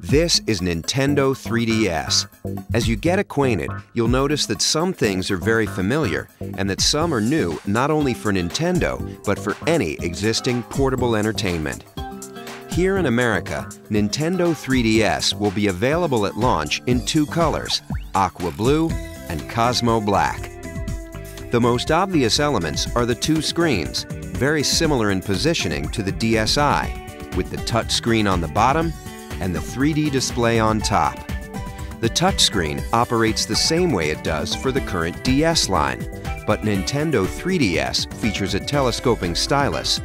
This is Nintendo 3DS. As you get acquainted, you'll notice that some things are very familiar and that some are new not only for Nintendo, but for any existing portable entertainment. Here in America, Nintendo 3DS will be available at launch in two colors, Aqua Blue and Cosmo Black. The most obvious elements are the two screens, very similar in positioning to the DSi, with the touchscreen on the bottom and the 3D display on top. The touchscreen operates the same way it does for the current DS line, but Nintendo 3DS features a telescoping stylus.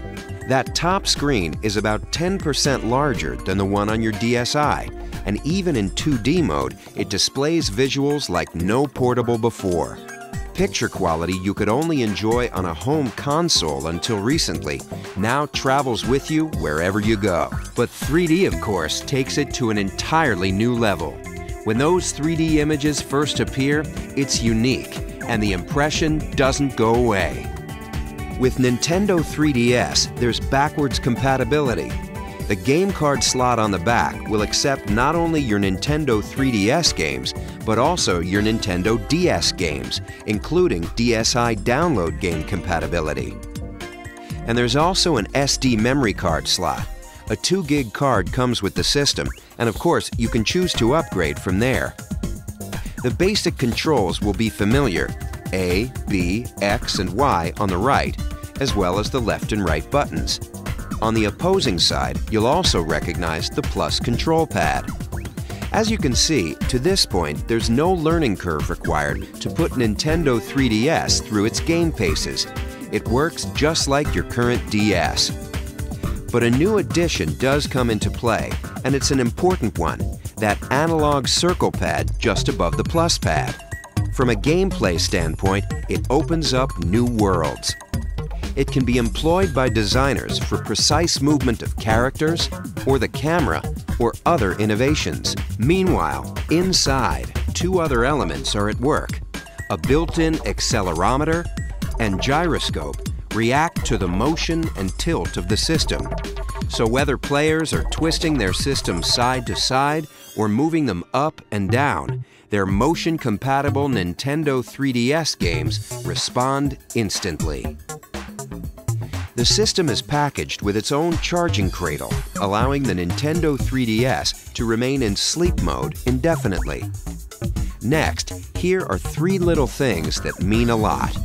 That top screen is about 10% larger than the one on your DSi, and even in 2D mode, it displays visuals like no portable before. Picture quality you could only enjoy on a home console until recently now travels with you wherever you go. But 3D, of course, takes it to an entirely new level. When those 3D images first appear, it's unique, and the impression doesn't go away. With Nintendo 3DS, there's backwards compatibility. The game card slot on the back will accept not only your Nintendo 3DS games, but also your Nintendo DS games, including DSi download game compatibility. And there's also an SD memory card slot. A 2 gig card comes with the system, and of course, you can choose to upgrade from there. The basic controls will be familiar: A, B, X, and Y on the right, as well as the left and right buttons. On the opposing side, you'll also recognize the plus control pad. As you can see, to this point, there's no learning curve required to put Nintendo 3DS through its game paces. It works just like your current DS. But a new addition does come into play, and it's an important one: that analog circle pad just above the plus pad. From a gameplay standpoint, it opens up new worlds. It can be employed by designers for precise movement of characters, or the camera, or other innovations. Meanwhile, inside, two other elements are at work. A built-in accelerometer and gyroscope react to the motion and tilt of the system. So whether players are twisting their system side to side or moving them up and down, their motion-compatible Nintendo 3DS games respond instantly. The system is packaged with its own charging cradle, allowing the Nintendo 3DS to remain in sleep mode indefinitely. Next, here are three little things that mean a lot.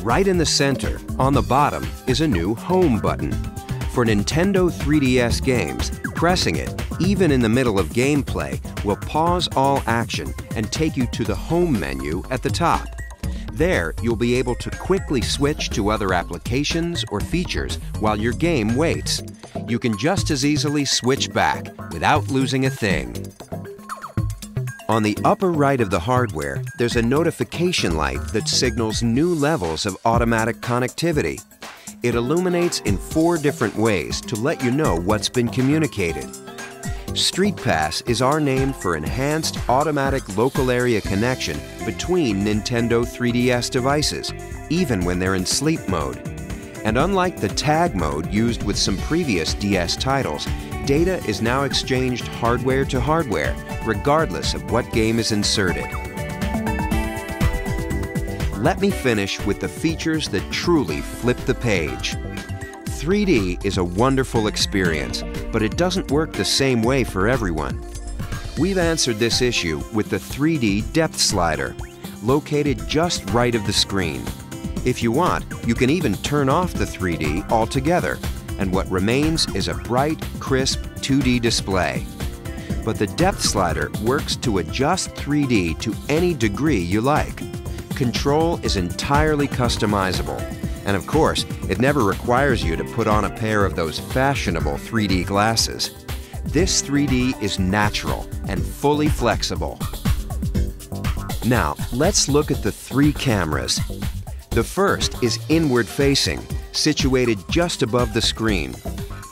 Right in the center, on the bottom, is a new Home button. For Nintendo 3DS games, pressing it, even in the middle of gameplay, will pause all action and take you to the Home menu at the top. There, you'll be able to quickly switch to other applications or features while your game waits. You can just as easily switch back without losing a thing. On the upper right of the hardware, there's a notification light that signals new levels of automatic connectivity. It illuminates in 4 different ways to let you know what's been communicated. Streetpass is our name for enhanced automatic local area connection between Nintendo 3DS devices, even when they're in sleep mode. And unlike the tag mode used with some previous DS titles, data is now exchanged hardware to hardware, regardless of what game is inserted. Let me finish with the features that truly flip the page. 3D is a wonderful experience, but it doesn't work the same way for everyone. We've answered this issue with the 3D depth slider, located just right of the screen. If you want, you can even turn off the 3D altogether, and what remains is a bright, crisp 2D display. But the depth slider works to adjust 3D to any degree you like. Control is entirely customizable. And of course, it never requires you to put on a pair of those fashionable 3D glasses. This 3D is natural and fully flexible. Now, let's look at the 3 cameras. The first is inward-facing, situated just above the screen.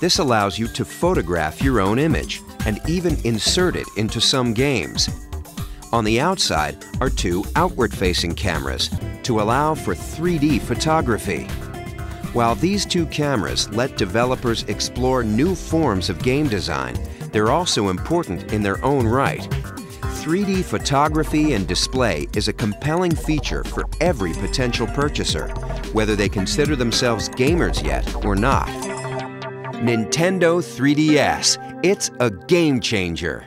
This allows you to photograph your own image and even insert it into some games. On the outside are 2 outward-facing cameras to allow for 3D photography. While these 2 cameras let developers explore new forms of game design, they're also important in their own right. 3D photography and display is a compelling feature for every potential purchaser, whether they consider themselves gamers yet or not. Nintendo 3DS, it's a game changer.